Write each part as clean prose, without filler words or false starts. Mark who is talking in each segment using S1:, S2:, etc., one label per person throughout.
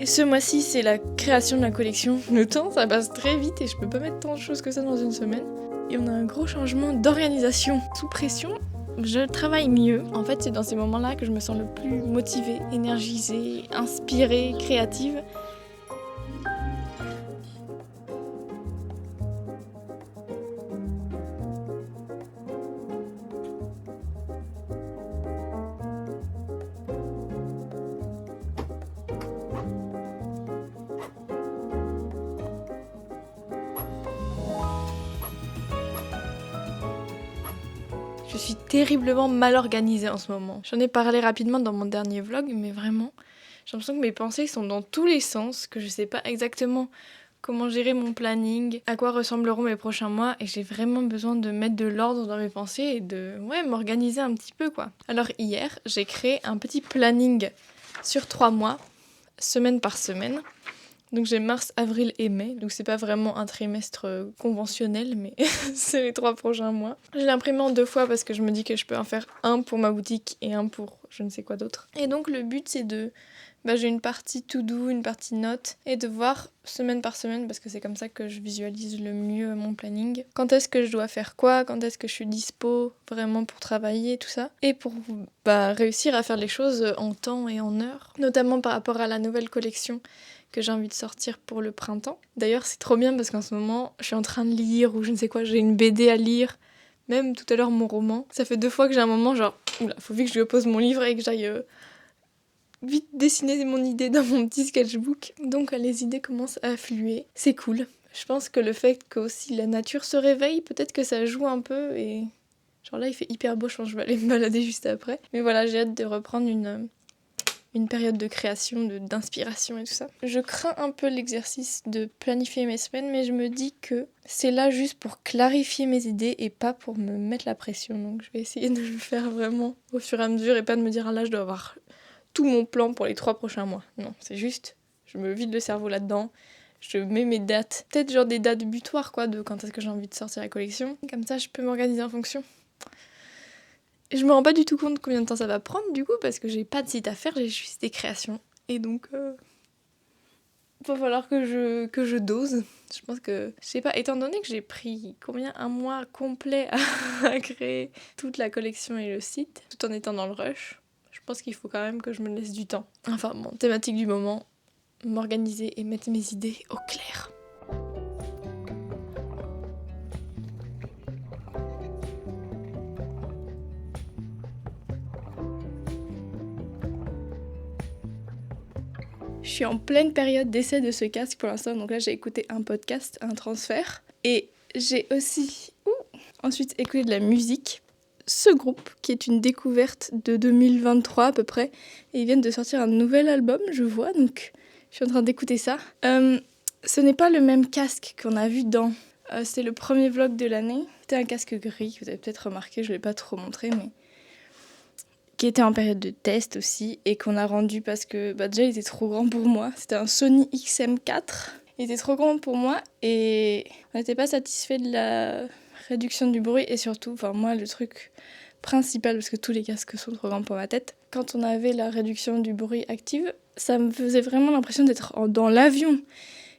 S1: Et ce mois-ci, c'est la création de la collection. Le temps, ça passe très vite et je peux pas mettre tant de choses que ça dans une semaine. Et on a un gros changement d'organisation. Sous pression, je travaille mieux. En fait, c'est dans ces moments-là que je me sens le plus motivée, énergisée, inspirée, créative. Je suis terriblement mal organisée en ce moment. J'en ai parlé rapidement dans mon dernier vlog, mais vraiment, j'ai l'impression que mes pensées sont dans tous les sens, que je sais pas exactement comment gérer mon planning, à quoi ressembleront mes prochains mois, et j'ai vraiment besoin de mettre de l'ordre dans mes pensées et de m'organiser un petit peu quoi. Alors hier, j'ai créé un petit planning sur 3 mois, semaine par semaine. Donc j'ai mars, avril et mai, donc c'est pas vraiment un trimestre conventionnel, mais c'est les 3 prochains mois. Je l'ai imprimé en 2 fois parce que je me dis que je peux en faire un pour ma boutique et un pour je ne sais quoi d'autre. Et donc le but c'est de... j'ai une partie to-do, une partie notes, et de voir semaine par semaine, parce que c'est comme ça que je visualise le mieux mon planning. Quand est-ce que je dois faire quoi, quand est-ce que je suis dispo vraiment pour travailler, tout ça. Et pour réussir à faire les choses en temps et en heure, notamment par rapport à la nouvelle collection que j'ai envie de sortir pour le printemps. D'ailleurs, c'est trop bien parce qu'en ce moment, je suis en train de lire ou je ne sais quoi, j'ai une BD à lire. Même tout à l'heure, mon roman. Ça fait 2 fois que j'ai un moment genre, oula, faut vite que je pose mon livre et que j'aille vite dessiner mon idée dans mon petit sketchbook. Donc les idées commencent à affluer. C'est cool. Je pense que le fait que aussi la nature se réveille, peut-être que ça joue un peu et... Genre là, il fait hyper beau, je pense que je vais aller me balader juste après. Mais voilà, j'ai hâte de reprendre une période de création, d'inspiration et tout ça. Je crains un peu l'exercice de planifier mes semaines, mais je me dis que c'est là juste pour clarifier mes idées et pas pour me mettre la pression. Donc je vais essayer de le faire vraiment au fur et à mesure et pas de me dire ah là je dois avoir tout mon plan pour les 3 prochains mois. Non, c'est juste, je me vide le cerveau là-dedans, je mets mes dates, peut-être genre des dates butoirs quoi, de quand est-ce que j'ai envie de sortir la collection. Comme ça je peux m'organiser en fonction. Et je me rends pas du tout compte combien de temps ça va prendre du coup parce que j'ai pas de site à faire, j'ai juste des créations. Et donc va falloir que je dose. Je pense que, je sais pas, étant donné que j'ai pris un mois complet à créer toute la collection et le site, tout en étant dans le rush, je pense qu'il faut quand même que je me laisse du temps. Enfin bon, thématique du moment, m'organiser et mettre mes idées au clair. Je suis en pleine période d'essai de ce casque pour l'instant, donc là j'ai écouté un podcast, un transfert, et j'ai aussi ensuite écouté de la musique. Ce groupe, qui est une découverte de 2023 à peu près, et ils viennent de sortir un nouvel album, je vois, donc je suis en train d'écouter ça. Ce n'est pas le même casque qu'on a vu dans... c'est le premier vlog de l'année. C'était un casque gris, vous avez peut-être remarqué, je ne l'ai pas trop montré, mais... qui était en période de test aussi, et qu'on a rendu parce que déjà il était trop grand pour moi. C'était un Sony XM4. Il était trop grand pour moi, et on n'était pas satisfait de la réduction du bruit, et surtout, moi le truc principal, parce que tous les casques sont trop grands pour ma tête, quand on avait la réduction du bruit active, ça me faisait vraiment l'impression d'être dans l'avion.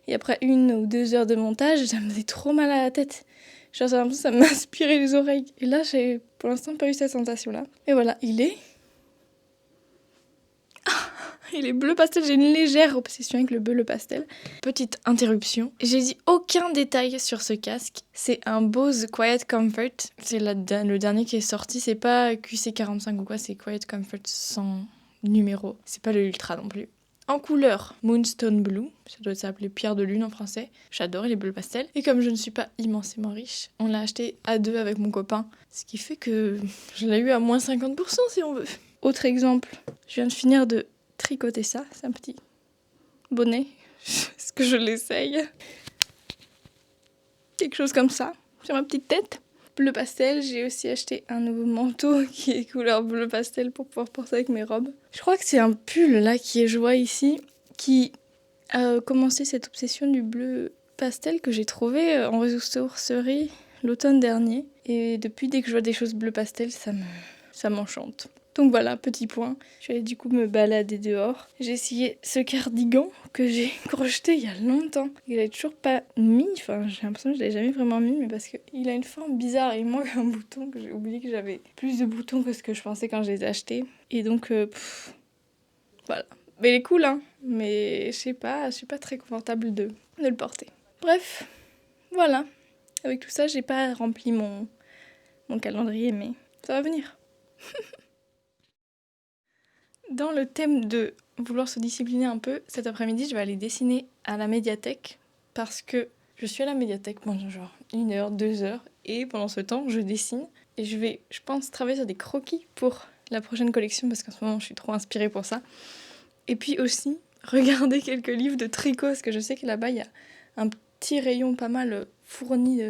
S1: Et après 1 ou 2 heures de montage, ça me faisait trop mal à la tête. Genre, j'ai l'impression que ça m'aspirait les oreilles. Et là, j'ai pour l'instant pas eu cette sensation-là. Et voilà, il est bleu pastel. J'ai une légère obsession avec le bleu pastel. Petite interruption. J'ai dit aucun détail sur ce casque. C'est un Bose Quiet Comfort. C'est le dernier qui est sorti. C'est pas QC45 ou quoi, c'est Quiet Comfort sans numéro. C'est pas le Ultra non plus. En couleur Moonstone Blue, ça doit s'appeler pierre de lune en français. J'adorais les bleus pastels. Et comme je ne suis pas immensément riche, on l'a acheté à 2 avec mon copain. Ce qui fait que je l'ai eu à moins 50% si on veut. Autre exemple, je viens de finir de tricoter ça. C'est un petit bonnet. Est-ce que je l'essaye? Quelque chose comme ça, sur ma petite tête. Bleu pastel, j'ai aussi acheté un nouveau manteau qui est couleur bleu pastel pour pouvoir porter avec mes robes. Je crois que c'est un pull là qui est joie ici, qui a commencé cette obsession du bleu pastel que j'ai trouvé en ressourcerie l'automne dernier. Et depuis, dès que je vois des choses bleu pastel, ça m'enchante. Donc voilà, petit point. Je suis allée du coup me balader dehors. J'ai essayé ce cardigan que j'ai crocheté il y a longtemps. Il est toujours pas mis, enfin j'ai l'impression que je l'ai jamais vraiment mis, mais parce qu'il a une forme bizarre et il manque un bouton, que j'ai oublié que j'avais plus de boutons que ce que je pensais quand je les ai achetés. Et donc, voilà. Mais il est cool, hein, mais je sais pas, je suis pas très confortable de le porter. Bref, voilà. Avec tout ça, j'ai pas rempli mon calendrier, mais ça va venir. Dans le thème de vouloir se discipliner un peu, cet après-midi, je vais aller dessiner à la médiathèque parce que je suis à la médiathèque pendant genre 1 heure, 2 heures et pendant ce temps, je dessine et je vais, je pense, travailler sur des croquis pour la prochaine collection parce qu'en ce moment, je suis trop inspirée pour ça. Et puis aussi, regarder quelques livres de tricot parce que je sais que là-bas, il y a un petit rayon pas mal fourni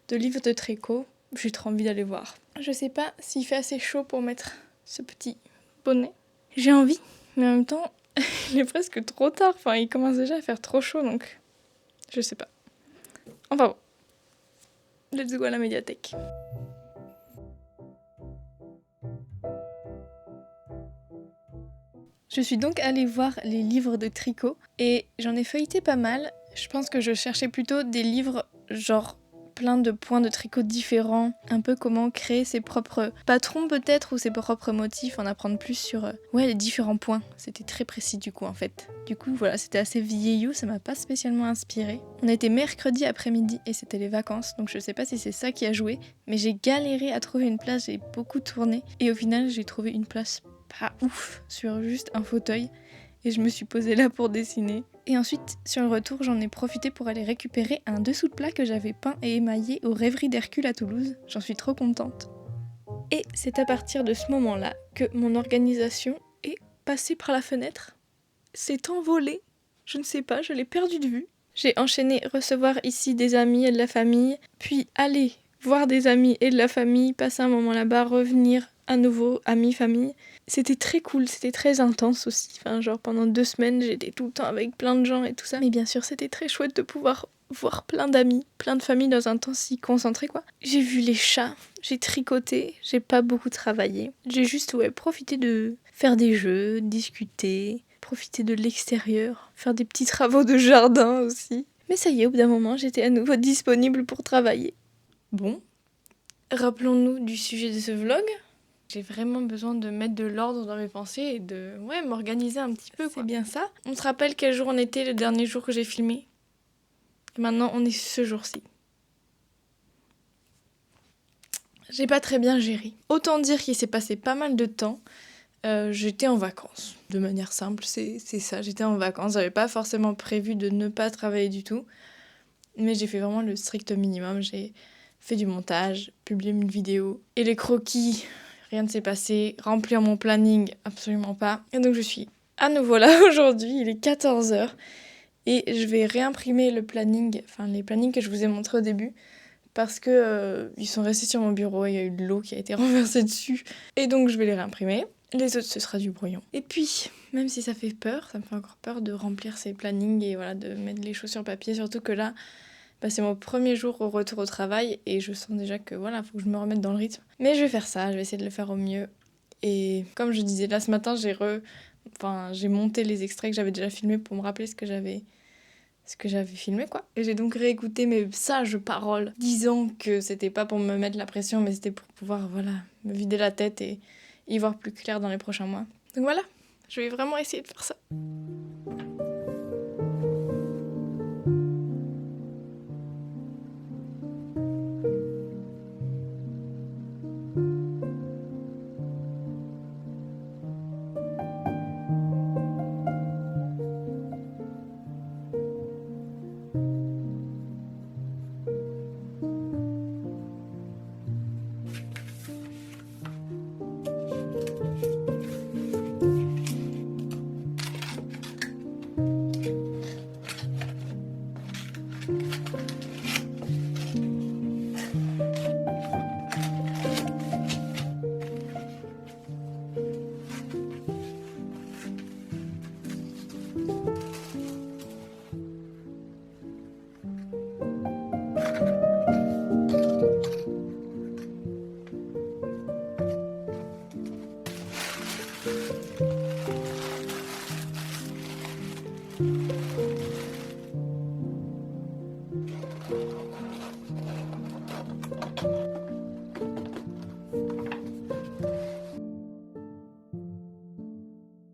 S1: de livres de tricot. J'ai trop envie d'aller voir. Je sais pas s'il fait assez chaud pour mettre ce petit bonnet. J'ai envie, mais en même temps, il est presque trop tard. Enfin, il commence déjà à faire trop chaud, donc je sais pas. Enfin bon, let's go à la médiathèque. Je suis donc allée voir les livres de tricot et j'en ai feuilleté pas mal. Je pense que je cherchais plutôt des livres genre plein de points de tricot différents, un peu comment créer ses propres patrons peut-être ou ses propres motifs, en apprendre plus sur les différents points. C'était très précis du coup en fait. Du coup voilà, c'était assez vieillot, ça m'a pas spécialement inspiré. On était mercredi après-midi et c'était les vacances, donc je sais pas si c'est ça qui a joué, mais j'ai galéré à trouver une place, j'ai beaucoup tourné et au final j'ai trouvé une place pas ouf sur juste un fauteuil et je me suis posée là pour dessiner. Et ensuite, sur le retour, j'en ai profité pour aller récupérer un dessous de plat que j'avais peint et émaillé aux Rêveries d'Hercule à Toulouse. J'en suis trop contente. Et c'est à partir de ce moment-là que mon organisation est passée par la fenêtre, s'est envolée, je ne sais pas, je l'ai perdue de vue. J'ai enchaîné recevoir ici des amis et de la famille, puis aller voir des amis et de la famille, passer un moment là-bas, revenir à nouveau, amis, famille. C'était très cool, c'était très intense aussi. Enfin, genre pendant 2 semaines, j'étais tout le temps avec plein de gens et tout ça. Mais bien sûr, c'était très chouette de pouvoir voir plein d'amis, plein de familles dans un temps si concentré, quoi. J'ai vu les chats, j'ai tricoté, j'ai pas beaucoup travaillé. J'ai juste, profité de faire des jeux, discuter, profiter de l'extérieur, faire des petits travaux de jardin aussi. Mais ça y est, au bout d'un moment, j'étais à nouveau disponible pour travailler. Bon, rappelons-nous du sujet de ce vlog. J'ai vraiment besoin de mettre de l'ordre dans mes pensées et de m'organiser un petit peu, quoi. C'est bien ça. On se rappelle quel jour on était le dernier jour que j'ai filmé. Et maintenant, on est ce jour-ci. J'ai pas très bien géré. Autant dire qu'il s'est passé pas mal de temps. J'étais en vacances. De manière simple, c'est ça. J'étais en vacances. J'avais pas forcément prévu de ne pas travailler du tout. Mais j'ai fait vraiment le strict minimum. J'ai fait du montage, publié une vidéo. Et les croquis... Rien ne s'est passé, remplir mon planning, absolument pas. Et donc je suis à nouveau là aujourd'hui, il est 14h. Et je vais réimprimer le planning, enfin les plannings que je vous ai montrés au début. Parce que ils sont restés sur mon bureau, il y a eu de l'eau qui a été renversée dessus. Et donc je vais les réimprimer. Les autres, ce sera du brouillon. Et puis, même si ça fait peur, ça me fait encore peur de remplir ces plannings et voilà, de mettre les choses sur papier. Surtout que là, c'est mon premier jour au retour au travail et je sens déjà que faut que je me remette dans le rythme. Mais je vais faire ça, je vais essayer de le faire au mieux. Et comme je disais, là ce matin, j'ai monté les extraits que j'avais déjà filmés pour me rappeler ce que j'avais filmé, quoi. Et j'ai donc réécouté mes sages paroles disant que c'était pas pour me mettre la pression, mais c'était pour pouvoir, me vider la tête et y voir plus clair dans les prochains mois. Donc voilà, je vais vraiment essayer de faire ça. Je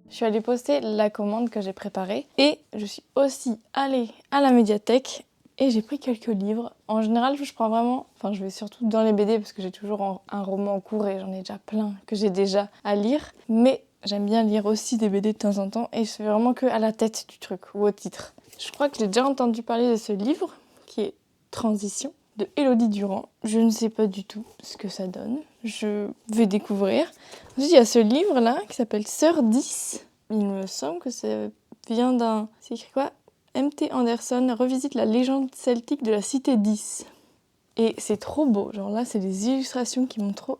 S1: suis allée poster la commande que j'ai préparée et je suis aussi allée à la médiathèque et j'ai pris quelques livres. En général, je prends vraiment... Enfin, je vais surtout dans les BD parce que j'ai toujours un roman en cours et j'en ai déjà plein que j'ai déjà à lire. Mais j'aime bien lire aussi des BD de temps en temps et je fais vraiment que à la tête du truc ou au titre. Je crois que j'ai déjà entendu parler de ce livre qui est Transition de Élodie Durand. Je ne sais pas du tout ce que ça donne. Je vais découvrir. Ensuite, il y a ce livre-là qui s'appelle Sœur 10. Il me semble que ça vient d'un... C'est écrit quoi ? M.T. Anderson revisite la légende celtique de la cité 10. Et c'est trop beau. Genre là, c'est des illustrations qui m'ont trop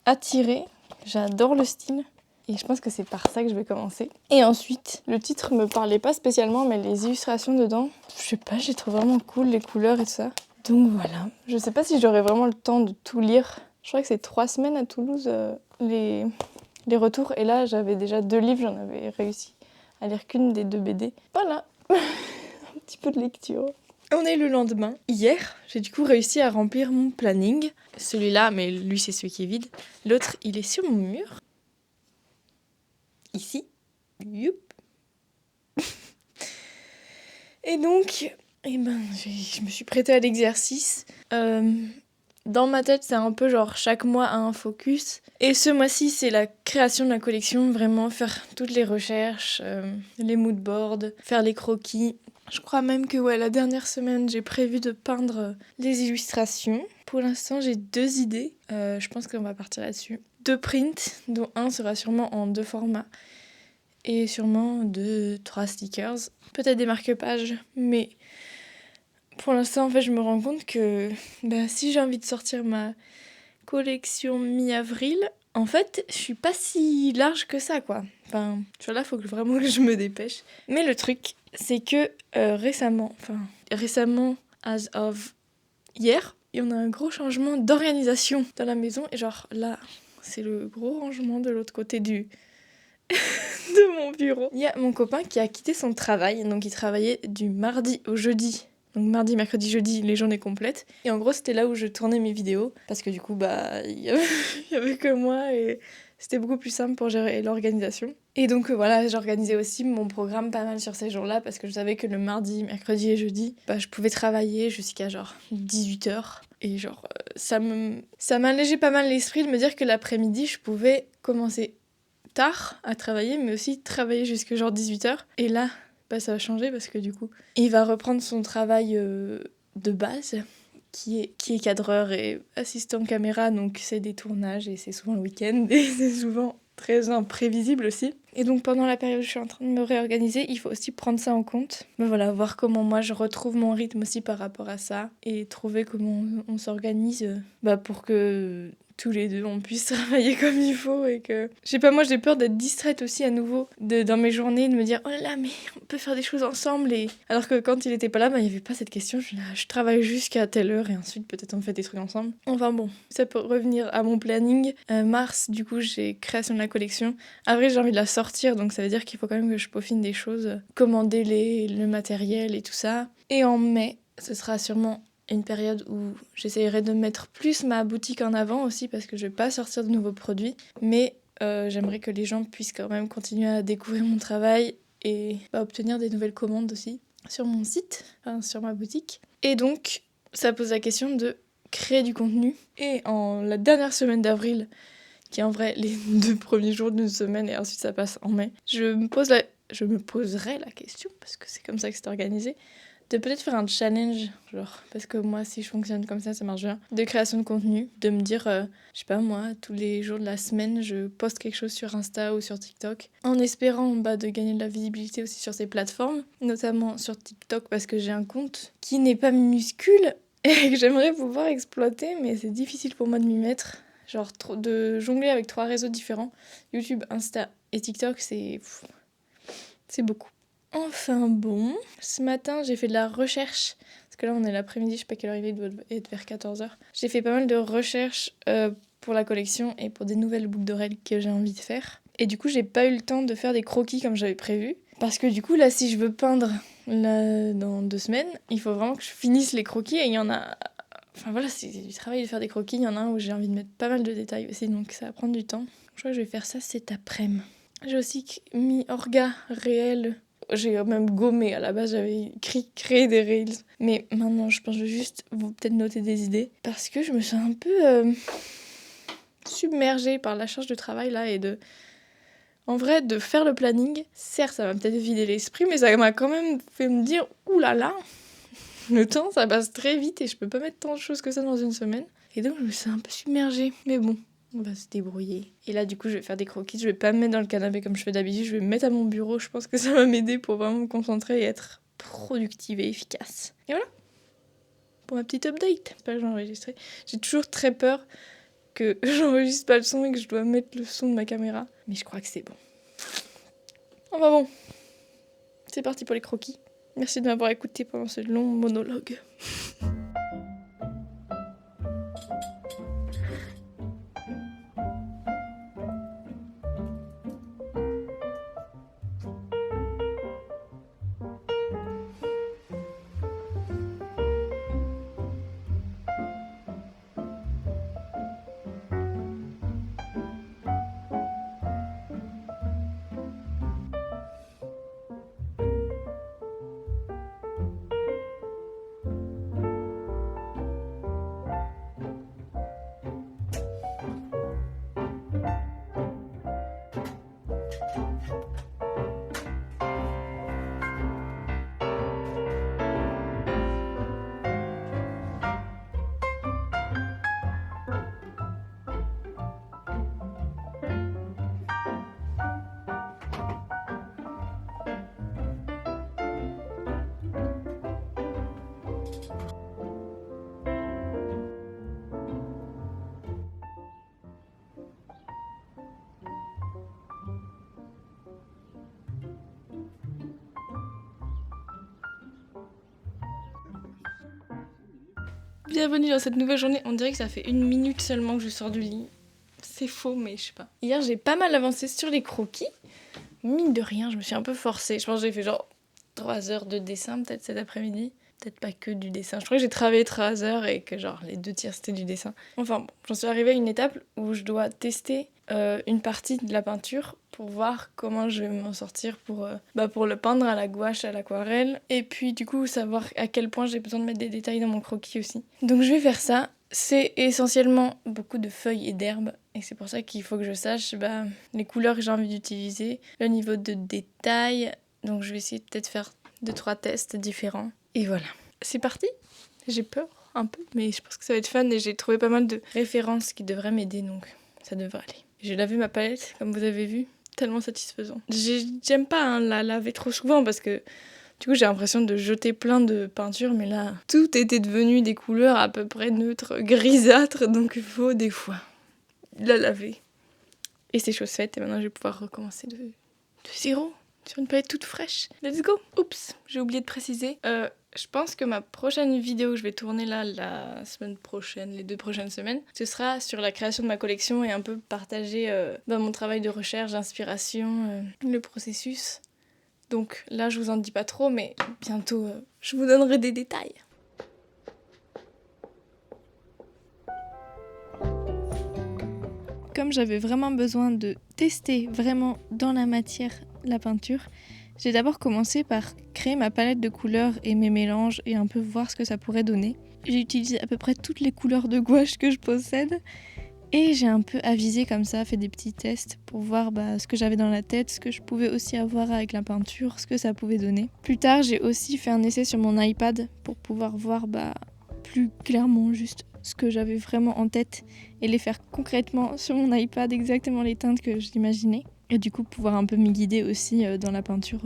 S1: attirée. J'adore le style. Et je pense que c'est par ça que je vais commencer. Et ensuite, le titre me parlait pas spécialement, mais les illustrations dedans, je sais pas, j'ai trouvé vraiment cool, les couleurs et tout ça. Donc voilà. Je sais pas si j'aurai vraiment le temps de tout lire. Je crois que c'est 3 semaines à Toulouse, les retours. Et là, j'avais déjà 2 livres, j'en avais réussi à lire qu'une des 2 BD. Voilà, un petit peu de lecture. On est le lendemain. Hier, j'ai du coup réussi à remplir mon planning. Celui-là, mais lui, c'est celui qui est vide. L'autre, il est sur mon mur. Ici. Youp. Et donc, je me suis prêtée à l'exercice. Dans ma tête, c'est un peu genre chaque mois un focus. Et ce mois-ci, c'est la création de la collection. Vraiment faire toutes les recherches, les moodboards, faire les croquis. Je crois même que la dernière semaine, j'ai prévu de peindre les illustrations. Pour l'instant, j'ai 2 idées. Je pense qu'on va partir là-dessus. 2 prints, dont un sera sûrement en 2 formats. Et sûrement 2-3 stickers. Peut-être des marque-pages, mais... Pour l'instant, en fait, je me rends compte que si j'ai envie de sortir ma collection mi-avril, en fait, je suis pas si large que ça, quoi. Enfin, là, faut vraiment que je me dépêche. Mais le truc, c'est que récemment, as of hier, il y en a un gros changement d'organisation dans la maison. Et genre, là, c'est le gros rangement de l'autre côté de mon bureau. Il y a mon copain qui a quitté son travail, donc il travaillait du mardi au jeudi. Donc mardi, mercredi, jeudi, les journées complètes. Et en gros, c'était là où je tournais mes vidéos. Parce que du coup, il y avait que moi et c'était beaucoup plus simple pour gérer l'organisation. Et donc voilà, j'organisais aussi mon programme pas mal sur ces jours-là parce que je savais que le mardi, mercredi et jeudi, je pouvais travailler jusqu'à genre 18h. Et genre, ça m'allégeait pas mal l'esprit de me dire que l'après-midi, je pouvais commencer tard à travailler, mais aussi travailler jusqu'à genre 18h. Et là... ça va changer parce que du coup, il va reprendre son travail de base, qui est cadreur et assistant caméra, donc c'est des tournages et c'est souvent le week-end et c'est souvent très imprévisible aussi. Et donc pendant la période où je suis en train de me réorganiser, il faut aussi prendre ça en compte. Voilà, voir comment moi je retrouve mon rythme aussi par rapport à ça et trouver comment on s'organise pour que... tous les deux, on puisse travailler comme il faut et que... Je sais pas, moi j'ai peur d'être distraite aussi à nouveau dans mes journées, de me dire « Oh là là, mais on peut faire des choses ensemble » et... Alors que quand il était pas là, il y avait pas cette question, je travaille jusqu'à telle heure et ensuite peut-être on fait des trucs ensemble. Enfin bon, ça peut revenir à mon planning. Mars, du coup, j'ai création de la collection. Avril, j'ai envie de la sortir, donc ça veut dire qu'il faut quand même que je peaufine des choses, commander le matériel et tout ça. Et en mai, ce sera sûrement... une période où j'essayerai de mettre plus ma boutique en avant aussi parce que je vais pas sortir de nouveaux produits, mais j'aimerais que les gens puissent quand même continuer à découvrir mon travail et obtenir des nouvelles commandes aussi sur mon site, sur ma boutique. Et donc, ça pose la question de créer du contenu. Et en la dernière semaine d'avril, qui est en vrai les 2 premiers jours d'une semaine et ensuite ça passe en mai, je me poserai la question, parce que c'est comme ça que c'est organisé, de peut-être faire un challenge, genre, parce que moi, si je fonctionne comme ça marche bien, de création de contenu, de me dire, je sais pas moi, tous les jours de la semaine, je poste quelque chose sur Insta ou sur TikTok, en espérant de gagner de la visibilité aussi sur ces plateformes, notamment sur TikTok parce que j'ai un compte qui n'est pas minuscule et que j'aimerais pouvoir exploiter, mais c'est difficile pour moi de m'y mettre. Genre, de jongler avec 3 réseaux différents, YouTube, Insta et TikTok, c'est beaucoup. Enfin bon, ce matin j'ai fait de la recherche, parce que là on est l'après-midi, je sais pas quelle heure il doit être vers 14h. J'ai fait pas mal de recherches pour la collection et pour des nouvelles boucles d'oreilles que j'ai envie de faire. Et du coup j'ai pas eu le temps de faire des croquis comme j'avais prévu. Parce que du coup, là, si je veux peindre là, dans 2 semaines, il faut vraiment que je finisse les croquis et il y en a... Enfin voilà, c'est du travail de faire des croquis. Il y en a un où j'ai envie de mettre pas mal de détails aussi, donc ça va prendre du temps. Je crois que je vais faire ça cet après-midi. J'ai aussi mis orga réel. J'ai même gommé. À la base, j'avais écrit créer des reels. Mais maintenant, je pense que je vais juste vous peut-être noter des idées. Parce que je me sens un peu submergée par la charge de travail là et de... En vrai, de faire le planning, certes, ça m'a peut-être vidé l'esprit, mais ça m'a quand même fait me dire « Ouh là là !» Le temps, ça passe très vite et je peux pas mettre tant de choses que ça dans une semaine. Et donc, je me sens un peu submergée. Mais bon, on va se débrouiller. Et là, du coup, je vais faire des croquis. Je vais pas me mettre dans le canapé comme je fais d'habitude. Je vais me mettre à mon bureau. Je pense que ça va m'aider pour vraiment me concentrer et être productive et efficace. Et voilà. Pour ma petite update. C'est pas que j'ai enregistré. J'ai toujours très peur que j'enregistre pas le son et que je dois mettre le son de ma caméra. Mais je crois que c'est bon. Enfin bon. C'est parti pour les croquis. Merci de m'avoir écouté pendant ce long monologue. Bienvenue dans cette nouvelle journée. On dirait que ça fait 1 minute seulement que je sors du lit. C'est faux, mais je sais pas. Hier, j'ai pas mal avancé sur les croquis. Mine de rien, je me suis un peu forcée. Je pense que j'ai fait genre 3 heures de dessin peut-être cet après-midi. Peut-être pas que du dessin. Je crois que j'ai travaillé 3 heures et que genre les 2 tiers c'était du dessin. Enfin bon, j'en suis arrivée à une étape où je dois tester une partie de la peinture pour voir comment je vais m'en sortir pour le peindre à la gouache, à l'aquarelle. Et puis du coup savoir à quel point j'ai besoin de mettre des détails dans mon croquis aussi. Donc je vais faire ça. C'est essentiellement beaucoup de feuilles et d'herbes. Et c'est pour ça qu'il faut que je sache les couleurs que j'ai envie d'utiliser, le niveau de détail. Donc je vais essayer de peut-être faire 2-3 tests différents. Et voilà. C'est parti. J'ai peur un peu, mais je pense que ça va être fun et j'ai trouvé pas mal de références qui devraient m'aider, donc ça devrait aller. J'ai lavé ma palette, comme vous avez vu, tellement satisfaisant. J'aime pas la laver trop souvent parce que du coup j'ai l'impression de jeter plein de peinture, mais là tout était devenu des couleurs à peu près neutres, grisâtres, donc il faut des fois la laver. Et c'est chose faite et maintenant je vais pouvoir recommencer de zéro. Sur une palette toute fraîche. Let's go. Oups, j'ai oublié de préciser. Je pense que ma prochaine vidéo que je vais tourner là la semaine prochaine, les 2 prochaines semaines, ce sera sur la création de ma collection et un peu partager mon travail de recherche, d'inspiration, le processus. Donc là, je vous en dis pas trop, mais bientôt, je vous donnerai des détails. Comme j'avais vraiment besoin de tester vraiment dans la matière la peinture, j'ai d'abord commencé par créer ma palette de couleurs et mes mélanges et un peu voir ce que ça pourrait donner. J'ai utilisé à peu près toutes les couleurs de gouache que je possède et j'ai un peu avisé comme ça, fait des petits tests pour voir ce que j'avais dans la tête, ce que je pouvais aussi avoir avec la peinture, ce que ça pouvait donner. Plus tard, j'ai aussi fait un essai sur mon iPad pour pouvoir voir plus clairement juste ce que j'avais vraiment en tête et les faire concrètement sur mon iPad, exactement les teintes que j'imaginais. Et du coup, pouvoir un peu m'y guider aussi dans la peinture,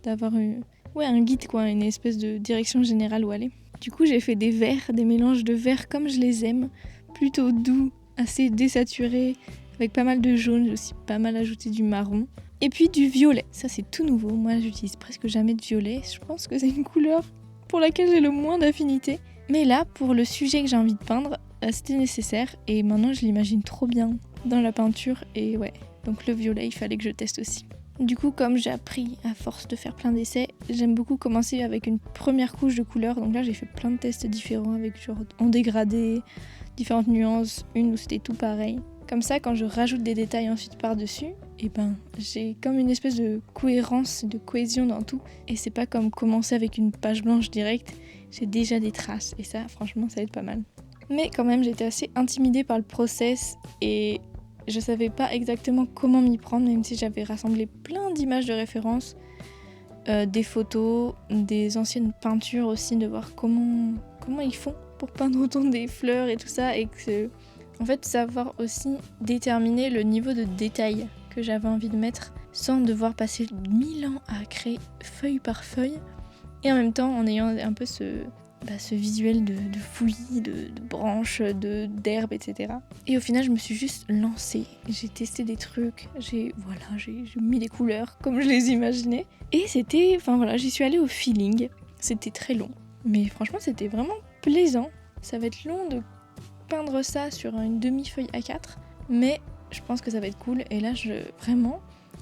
S1: d'avoir un guide, une espèce de direction générale où aller. Du coup, j'ai fait des verts, des mélanges de verts comme je les aime, plutôt doux, assez désaturés, avec pas mal de jaune, j'ai aussi pas mal ajouté du marron. Et puis du violet, ça c'est tout nouveau, moi j'utilise presque jamais de violet, je pense que c'est une couleur pour laquelle j'ai le moins d'affinité. Mais là, pour le sujet que j'ai envie de peindre, c'était nécessaire et maintenant je l'imagine trop bien dans la peinture et ouais. Donc le violet, il fallait que je teste aussi. Du coup, comme j'ai appris à force de faire plein d'essais, j'aime beaucoup commencer avec une première couche de couleurs. Donc là, j'ai fait plein de tests différents avec genre en dégradé, différentes nuances, une où c'était tout pareil. Comme ça, quand je rajoute des détails ensuite par-dessus, et ben j'ai comme une espèce de cohérence, de cohésion dans tout. Et c'est pas comme commencer avec une page blanche directe, j'ai déjà des traces. Et ça, franchement, ça aide pas mal. Mais quand même, j'étais assez intimidée par le process et je savais pas exactement comment m'y prendre, même si j'avais rassemblé plein d'images de référence, des photos, des anciennes peintures aussi, de voir comment ils font pour peindre autant des fleurs et tout ça, et que, en fait, savoir aussi déterminer le niveau de détail que j'avais envie de mettre sans devoir passer 1000 ans à créer feuille par feuille, et en même temps en ayant un peu ce visuel de fouillis, de branches, d'herbes, etc. Et au final, je me suis juste lancée. J'ai testé des trucs, j'ai mis des couleurs comme je les imaginais. Et j'y suis allée au feeling. C'était très long, mais franchement, c'était vraiment plaisant. Ça va être long de peindre ça sur une demi-feuille A4, mais je pense que ça va être cool. Et là, vraiment,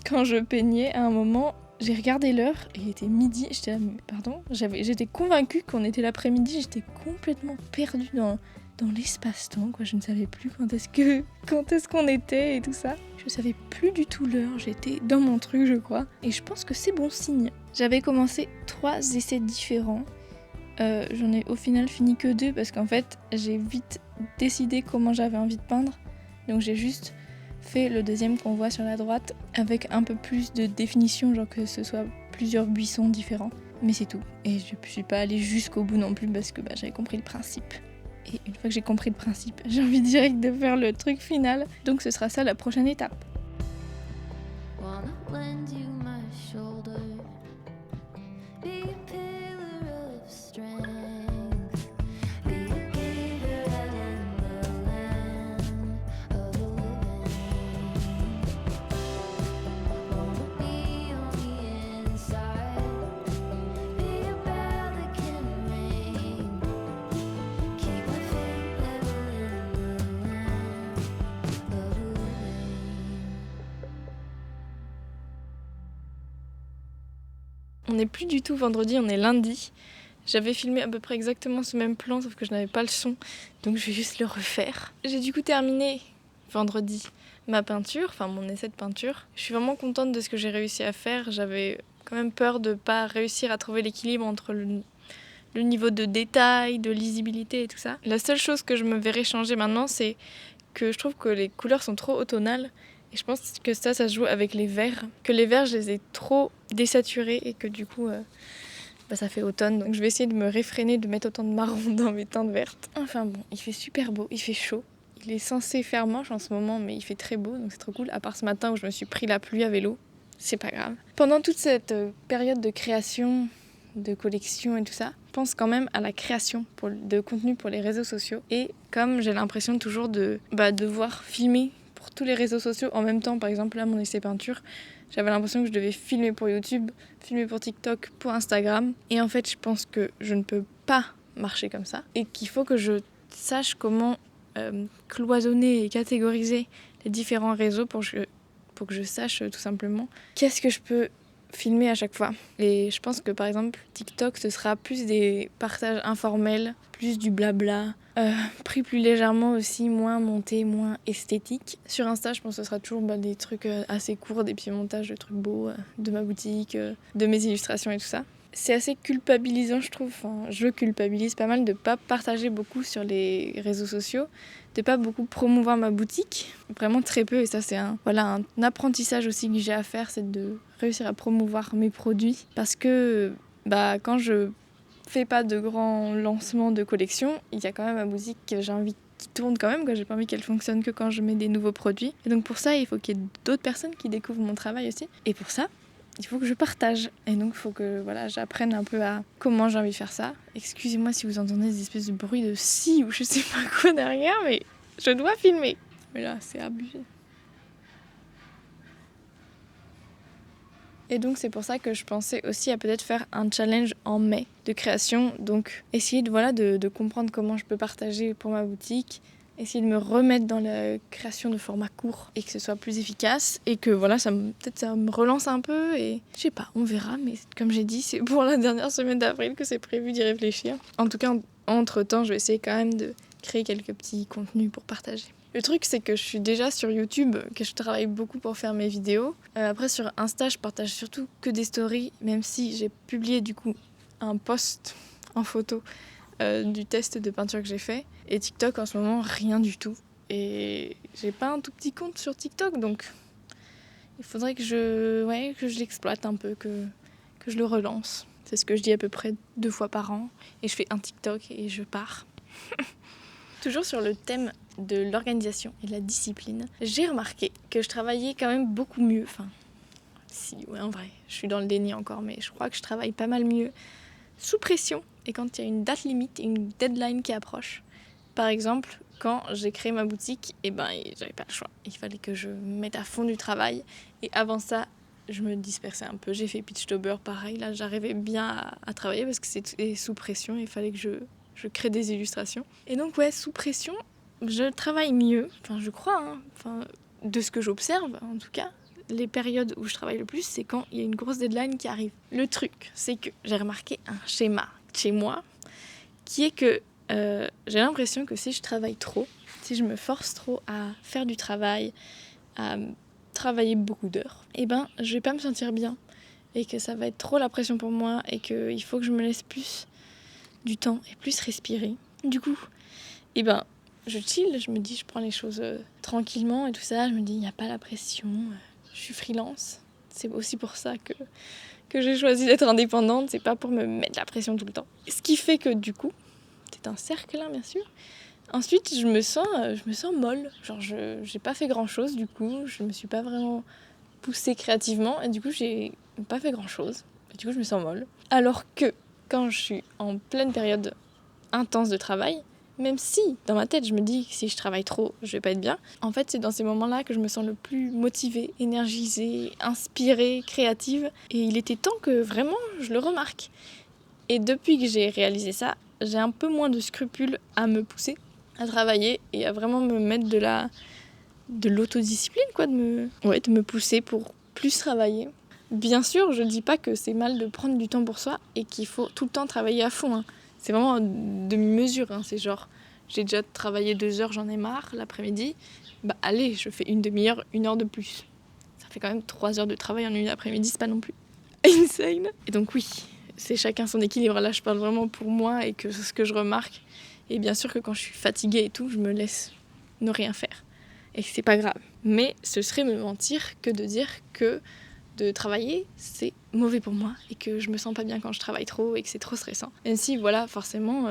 S1: quand je peignais, à un moment, j'ai regardé l'heure et il était midi, j'étais là, mais pardon, j'étais convaincue qu'on était l'après-midi, j'étais complètement perdue dans l'espace-temps, quoi. Je ne savais plus quand est-ce qu'on était et tout ça. Je savais plus du tout l'heure, j'étais dans mon truc, je crois. Et je pense que c'est bon signe. J'avais commencé 3 essais différents. J'en ai au final fini que 2 parce qu'en fait, j'ai vite décidé comment j'avais envie de peindre. Donc j'ai juste fait le deuxième qu'on voit sur la droite avec un peu plus de définition, genre que ce soit plusieurs buissons différents. Mais c'est tout. Et je suis pas allée jusqu'au bout non plus parce que j'avais compris le principe. Et une fois que j'ai compris le principe, j'ai envie direct de faire le truc final. Donc ce sera ça la prochaine étape. On n'est plus du tout vendredi, on est lundi. J'avais filmé à peu près exactement ce même plan, sauf que je n'avais pas le son, donc je vais juste le refaire. J'ai du coup terminé vendredi ma peinture, enfin mon essai de peinture. Je suis vraiment contente de ce que j'ai réussi à faire. J'avais quand même peur de ne pas réussir à trouver l'équilibre entre le niveau de détail, de lisibilité et tout ça. La seule chose que je me verrais changer maintenant, c'est que je trouve que les couleurs sont trop automnales. Et je pense que ça se joue avec les verts. Que les verts, je les ai trop désaturés et que du coup, ça fait automne. Donc je vais essayer de me réfréner de mettre autant de marron dans mes teintes vertes. Enfin bon, il fait super beau, il fait chaud. Il est censé faire moche en ce moment, mais il fait très beau, donc c'est trop cool. À part ce matin où je me suis pris la pluie à vélo, c'est pas grave. Pendant toute cette période de création, de collection et tout ça, je pense quand même à la création de contenu pour les réseaux sociaux. Et comme j'ai l'impression toujours de devoir filmer pour tous les réseaux sociaux en même temps, par exemple là mon essai peinture, j'avais l'impression que je devais filmer pour YouTube, filmer pour TikTok, pour Instagram. Et en fait, je pense que je ne peux pas marcher comme ça et qu'il faut que je sache comment cloisonner et catégoriser les différents réseaux pour que je sache tout simplement qu'est-ce que je peux filmer à chaque fois. Et je pense que par exemple TikTok, ce sera plus des partages informels, plus du blabla, pris plus légèrement aussi, moins monté, moins esthétique. Sur Insta, je pense que ce sera toujours des trucs assez courts, des petits montages de trucs beaux, de ma boutique, de mes illustrations et tout ça. C'est assez culpabilisant, je trouve. Enfin, je culpabilise pas mal de pas partager beaucoup sur les réseaux sociaux, de pas beaucoup promouvoir ma boutique, vraiment très peu. Et ça, c'est un apprentissage aussi que j'ai à faire, c'est de réussir à promouvoir mes produits. Parce que quand je fais pas de grands lancements de collection, il y a quand même ma boutique que j'ai envie qui tourne quand même, j'ai pas envie qu'elle fonctionne que quand je mets des nouveaux produits. Et donc pour ça, il faut qu'il y ait d'autres personnes qui découvrent mon travail aussi. Et pour ça, il faut que je partage. Et donc, il faut que j'apprenne un peu à comment j'ai envie de faire ça. Excusez-moi si vous entendez des espèces de bruits de scie ou je sais pas quoi derrière, mais je dois filmer. Mais là, c'est abusé. Et donc, c'est pour ça que je pensais aussi à peut-être faire un challenge en mai de création. Donc, essayer de comprendre comment je peux partager pour ma boutique, essayer de me remettre dans la création de formats courts et que ce soit plus efficace et que voilà, peut-être ça me relance un peu et je sais pas, on verra, mais comme j'ai dit, c'est pour la dernière semaine d'avril que c'est prévu d'y réfléchir. En tout cas, entre-temps, je vais essayer quand même de créer quelques petits contenus pour partager. Le truc, c'est que je suis déjà sur YouTube, que je travaille beaucoup pour faire mes vidéos. Après, sur Insta, je partage surtout que des stories, même si j'ai publié du coup un post en photo du test de peinture que j'ai fait. Et TikTok, en ce moment, rien du tout. Et j'ai pas un tout petit compte sur TikTok, donc il faudrait que je l'exploite un peu, que je le relance. C'est ce que je dis à peu près 2 fois par an. Et je fais un TikTok et je pars. Toujours sur le thème de l'organisation et de la discipline, j'ai remarqué que je travaillais quand même beaucoup mieux. Enfin, si, ouais, en vrai, je suis dans le déni encore, mais je crois que je travaille pas mal mieux sous pression et quand il y a une date limite et une deadline qui approche. Par exemple, quand j'ai créé ma boutique, j'avais pas le choix. Il fallait que je me mette à fond du travail. Et avant ça, je me dispersais un peu. J'ai fait Pitchtober, pareil. Là, j'arrivais bien à travailler parce que c'était sous pression. Il fallait que je crée des illustrations. Et donc, ouais, sous pression, je travaille mieux. Enfin, je crois, hein. Enfin, de ce que j'observe, en tout cas. Les périodes où je travaille le plus, c'est quand il y a une grosse deadline qui arrive. Le truc, c'est que j'ai remarqué un schéma chez moi qui est que j'ai l'impression que si je travaille trop, si je me force trop à faire du travail, à travailler beaucoup d'heures, je vais pas me sentir bien et que ça va être trop la pression pour moi et qu'il faut que je me laisse plus du temps et plus respirer. Du coup, je chill, je me dis, je prends les choses tranquillement et tout ça, je me dis, il n'y a pas la pression, je suis freelance. C'est aussi pour ça que j'ai choisi d'être indépendante, c'est pas pour me mettre la pression tout le temps. Ce qui fait que du coup, c'est un cercle, hein, bien sûr. Ensuite, je me sens molle. Genre, j'ai pas fait grand-chose, du coup. Je me suis pas vraiment poussée créativement. Et du coup, j'ai pas fait grand-chose. Et du coup, je me sens molle. Alors que, quand je suis en pleine période intense de travail, même si, dans ma tête, je me dis que si je travaille trop, je vais pas être bien. En fait, c'est dans ces moments-là que je me sens le plus motivée, énergisée, inspirée, créative. Et il était temps que, vraiment, je le remarque. Et depuis que j'ai réalisé ça, j'ai un peu moins de scrupules à me pousser, à travailler et à vraiment me mettre de l'autodiscipline, quoi, de me pousser pour plus travailler. Bien sûr, je dis pas que c'est mal de prendre du temps pour soi et qu'il faut tout le temps travailler à fond, hein. C'est vraiment en demi-mesure, hein. C'est genre, j'ai déjà travaillé 2 heures, j'en ai marre l'après-midi. Allez, je fais une demi-heure, 1 heure de plus. Ça fait quand même 3 heures de travail en une après-midi, c'est pas non plus insane. Et donc oui, c'est chacun son équilibre. Là, je parle vraiment pour moi et que c'est ce que je remarque. Et bien sûr que quand je suis fatiguée et tout, je me laisse ne rien faire. Et que c'est pas grave. Mais ce serait me mentir que de dire que de travailler, c'est mauvais pour moi et que je me sens pas bien quand je travaille trop et que c'est trop stressant. Même si, voilà, forcément,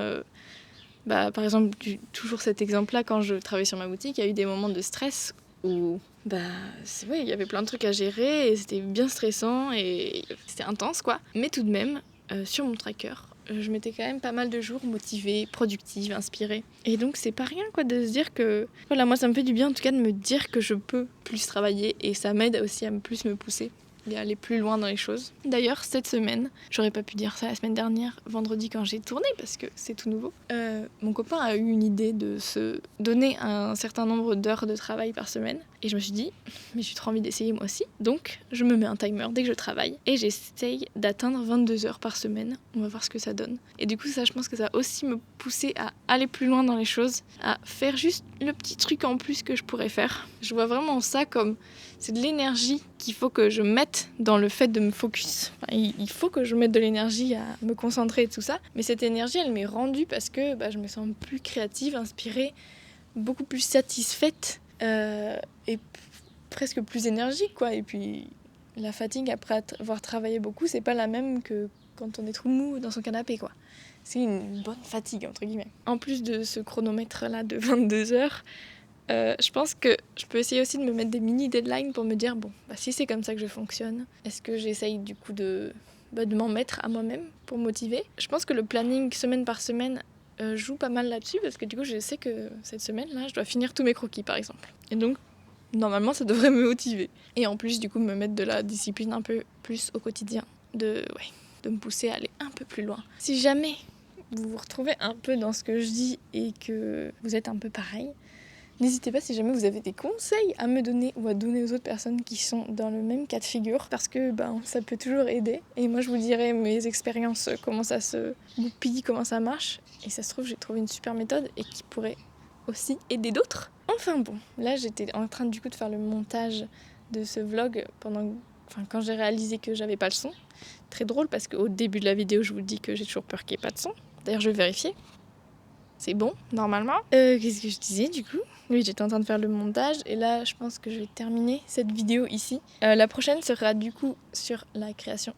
S1: par exemple, toujours cet exemple-là, quand je travaillais sur ma boutique, il y a eu des moments de stress où il y avait plein de trucs à gérer et c'était bien stressant et c'était intense, quoi. Mais tout de même, sur mon tracker, je mettais quand même pas mal de jours motivée, productive, inspirée. Et donc c'est pas rien, quoi, de se dire que... Voilà, moi ça me fait du bien en tout cas de me dire que je peux plus travailler et ça m'aide aussi à plus me pousser et aller plus loin dans les choses. D'ailleurs, cette semaine, j'aurais pas pu dire ça la semaine dernière, vendredi quand j'ai tourné, parce que c'est tout nouveau, mon copain a eu une idée de se donner un certain nombre d'heures de travail par semaine. Et je me suis dit, mais j'ai trop envie d'essayer moi aussi. Donc, je me mets un timer dès que je travaille et j'essaye d'atteindre 22 heures par semaine. On va voir ce que ça donne. Et du coup, ça, je pense que ça va aussi me pousser à aller plus loin dans les choses, à faire juste le petit truc en plus que je pourrais faire. Je vois vraiment ça comme... C'est de l'énergie qu'il faut que je mette dans le fait de me focus. Enfin, il faut que je mette de l'énergie à me concentrer et tout ça. Mais cette énergie, elle m'est rendue parce que je me sens plus créative, inspirée, beaucoup plus satisfaite et presque plus énergique, quoi. Et puis, la fatigue après avoir travaillé beaucoup, c'est pas la même que quand on est trop mou dans son canapé, quoi. C'est une bonne fatigue, entre guillemets. En plus de ce chronomètre-là de 22 heures, je pense que je peux essayer aussi de me mettre des mini deadlines pour me dire, si c'est comme ça que je fonctionne, est-ce que j'essaye du coup de m'en mettre à moi-même pour me motiver. Je pense que le planning semaine par semaine joue pas mal là-dessus parce que du coup je sais que cette semaine-là, je dois finir tous mes croquis par exemple. Et donc, normalement, ça devrait me motiver. Et en plus, du coup, me mettre de la discipline un peu plus au quotidien, de me pousser à aller un peu plus loin. Si jamais vous vous retrouvez un peu dans ce que je dis et que vous êtes un peu pareil, n'hésitez pas si jamais vous avez des conseils à me donner ou à donner aux autres personnes qui sont dans le même cas de figure, parce que ça peut toujours aider. Et moi je vous dirai mes expériences, comment ça se goupille, comment ça marche. Et ça se trouve j'ai trouvé une super méthode et qui pourrait aussi aider d'autres. Enfin bon, là j'étais en train du coup de faire le montage de ce vlog quand j'ai réalisé que j'avais pas le son. Très drôle parce qu'au début de la vidéo je vous dis que j'ai toujours peur qu'il n'y ait pas de son. D'ailleurs je vais vérifier. C'est bon, normalement. Qu'est-ce que je disais du coup ? Oui, j'étais en train de faire le montage et là, je pense que je vais terminer cette vidéo ici. La prochaine sera du coup sur la création,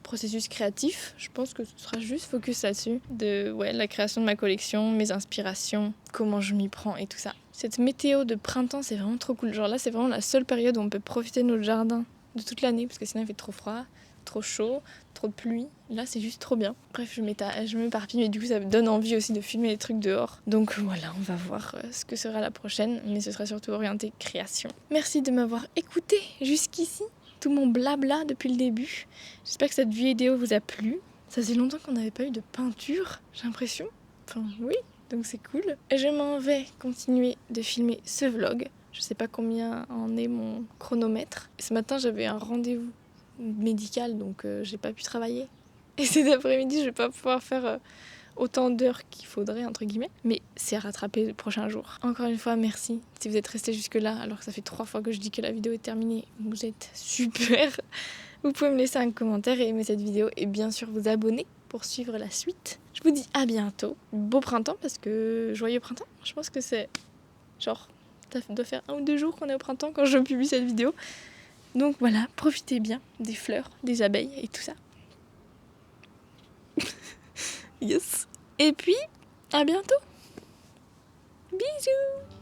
S1: processus créatif. Je pense que ce sera juste focus là-dessus. La création de ma collection, mes inspirations, comment je m'y prends et tout ça. Cette météo de printemps, c'est vraiment trop cool. Genre là, c'est vraiment la seule période où on peut profiter de notre jardin de toute l'année parce que sinon il fait trop froid, trop chaud, trop de pluie. Là, c'est juste trop bien. Bref, je m'éparpille, mais du coup, ça me donne envie aussi de filmer les trucs dehors. Donc voilà, on va voir ce que sera la prochaine, mais ce sera surtout orienté création. Merci de m'avoir écouté jusqu'ici, tout mon blabla depuis le début. J'espère que cette vidéo vous a plu. Ça faisait longtemps qu'on n'avait pas eu de peinture, j'ai l'impression. Enfin, oui, donc c'est cool. Et je m'en vais continuer de filmer ce vlog. Je sais pas combien en est mon chronomètre. Et ce matin, j'avais un rendez-vous médical, donc j'ai pas pu travailler. Et cet après-midi, je vais pas pouvoir faire autant d'heures qu'il faudrait, entre guillemets. Mais c'est à rattraper le prochain jour. Encore une fois, merci. Si vous êtes restés jusque-là, alors que ça fait 3 fois que je dis que la vidéo est terminée, vous êtes super. Vous pouvez me laisser un commentaire et aimer cette vidéo et bien sûr vous abonner pour suivre la suite. Je vous dis à bientôt. Beau printemps parce que joyeux printemps. Je pense que c'est genre, ça doit faire 1 ou 2 jours qu'on est au printemps quand je publie cette vidéo. Donc voilà, profitez bien des fleurs, des abeilles et tout ça. Yes. Et puis, à bientôt. Bisous.